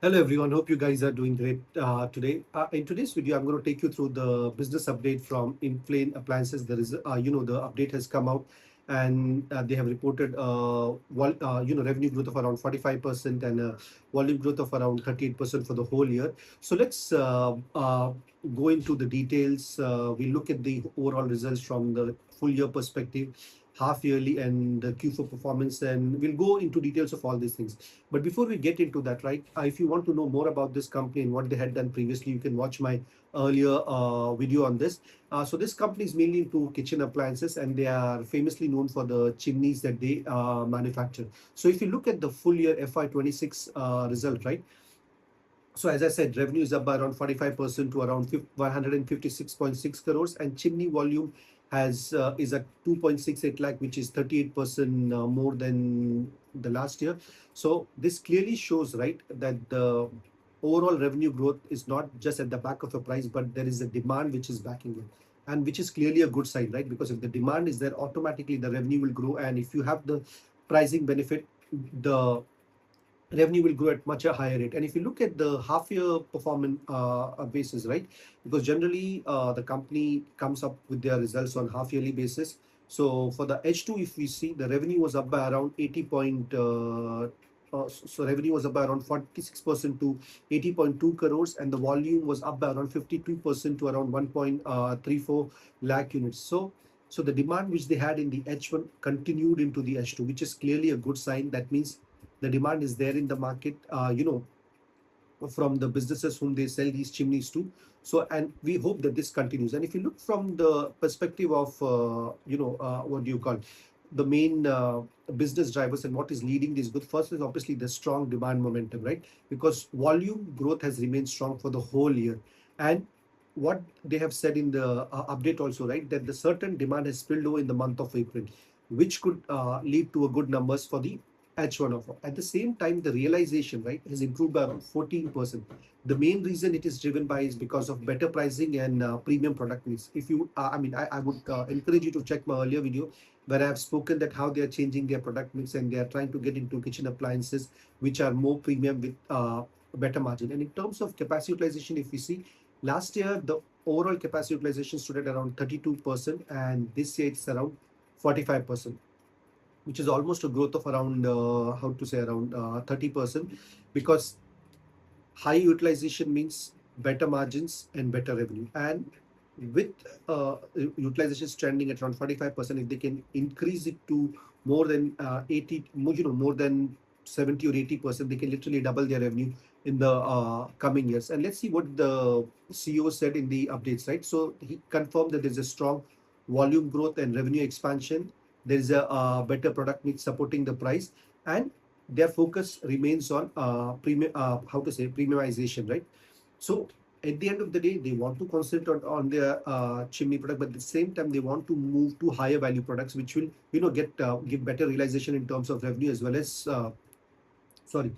Hello everyone, hope you guys are doing great today. In today's video, I'm going to take you through the business update from Inflame Appliances. There is, the update has come out, and they have reported, revenue growth of around 45% and volume growth of around 38% for the whole year. So let's go into the details. We look at the overall results from the full year perspective, half yearly, and the Q4 performance, and we'll go into details of all these things. But before we get into that, right, if you want to know more about this company and what they had done previously, you can watch my earlier video on this. So this company is mainly into kitchen appliances, and they are famously known for the chimneys that they manufacture. So if you look at the full year FY26 result, right, so as I said, revenue is up by around 45% to around 156.6 crores, and chimney volume has is at 2.68 lakh, which is 38% more than the last year. So this clearly shows, right, that the overall revenue growth is not just at the back of a price, but there is a demand which is backing it, and which is clearly a good sign, right? Because if the demand is there, automatically the revenue will grow, and if you have the pricing benefit, the revenue will grow at much a higher rate. And if you look at the half year performance basis, right, because generally the company comes up with their results on half yearly basis. So for the H2, if we see, the revenue was up by around 80 point so revenue was up by around 46% to 80.2 crores, and the volume was up by around 52% to around 1.34 lakh units. So the demand which they had in the H1 continued into the H2, which is clearly a good sign. That means the demand is there in the market, from the businesses whom they sell these chimneys to. So, and we hope that this continues. And if you look from the perspective of, what do you call, the main business drivers and what is leading this good, first is obviously the strong demand momentum, right? Because volume growth has remained strong for the whole year. And what they have said in the update also, right, that the certain demand has spilled over in the month of April, which could lead to a good numbers for the H1 of. At the same time, the realization, right, has improved by around 14%. The main reason it is driven by is because of better pricing and premium product mix. If you, I would encourage you to check my earlier video where I have spoken that how they are changing their product mix and they are trying to get into kitchen appliances which are more premium with better margin. And in terms of capacity utilization, if we see, last year the overall capacity utilization stood at around 32%, and this year it's around 45%, which is almost a growth of around how to say, around 30%, because high utilization means better margins and better revenue. And with utilization trending at around 45%, if they can increase it to more than 80, more than 70 or 80%, they can literally double their revenue in the coming years. And let's see what the CEO said in the updates, right? So he confirmed that there's a strong volume growth and revenue expansion. There is a better product mix supporting the price, and their focus remains on premiumization, right? So at the end of the day, they want to concentrate on their chimney product, but at the same time, they want to move to higher value products, which will, get give better realization in terms of revenue, as well as sorry,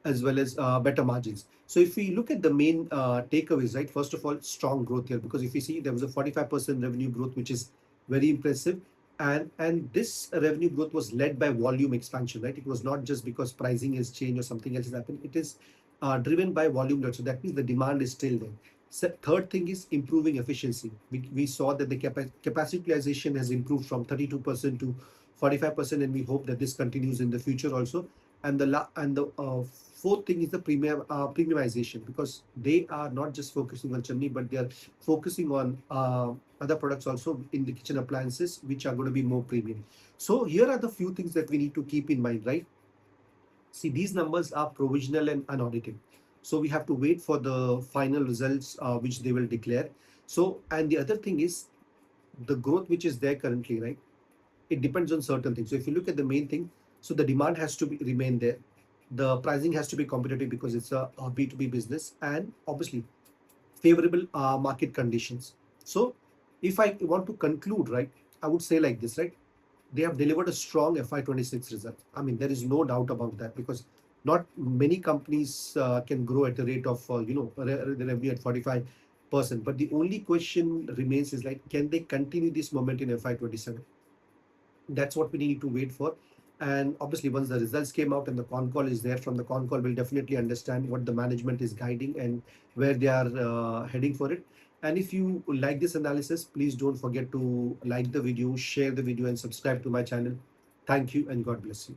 as well as better margins. So if we look at the main takeaways, right, first of all, strong growth here, because if you see, there was a 45% revenue growth, which is very impressive. And this revenue growth was led by volume expansion, right? It was not just because pricing has changed or something else has happened. It is driven by volume growth. So that means the demand is still there. So third thing is improving efficiency. We saw that the capacity utilization has improved from 32% to 45%, and we hope that this continues in the future also. And the fourth thing is the premiumization, because they are not just focusing on chimney, but they are focusing on other products also in the kitchen appliances, which are going to be more premium. So here are the few things that we need to keep in mind, right? See, these numbers are provisional and unaudited, so we have to wait for the final results, which they will declare. So, and the other thing is the growth which is there currently, right? It depends on certain things. So if you look at the main thing, so the demand has to remain there. The pricing has to be competitive because it's a B2B business, and obviously favorable market conditions. So if I want to conclude, right, I would say like this, right? They have delivered a strong FY26 result. I mean, there is no doubt about that, because not many companies can grow at a rate of, the revenue at 45%. But the only question remains is like, can they continue this momentum in FY27? That's what we need to wait for. And obviously, once the results came out and the con call is there, from the con call, we'll definitely understand what the management is guiding and where they are heading for it. And if you like this analysis, please don't forget to like the video, share the video, and subscribe to my channel. Thank you, and God bless you.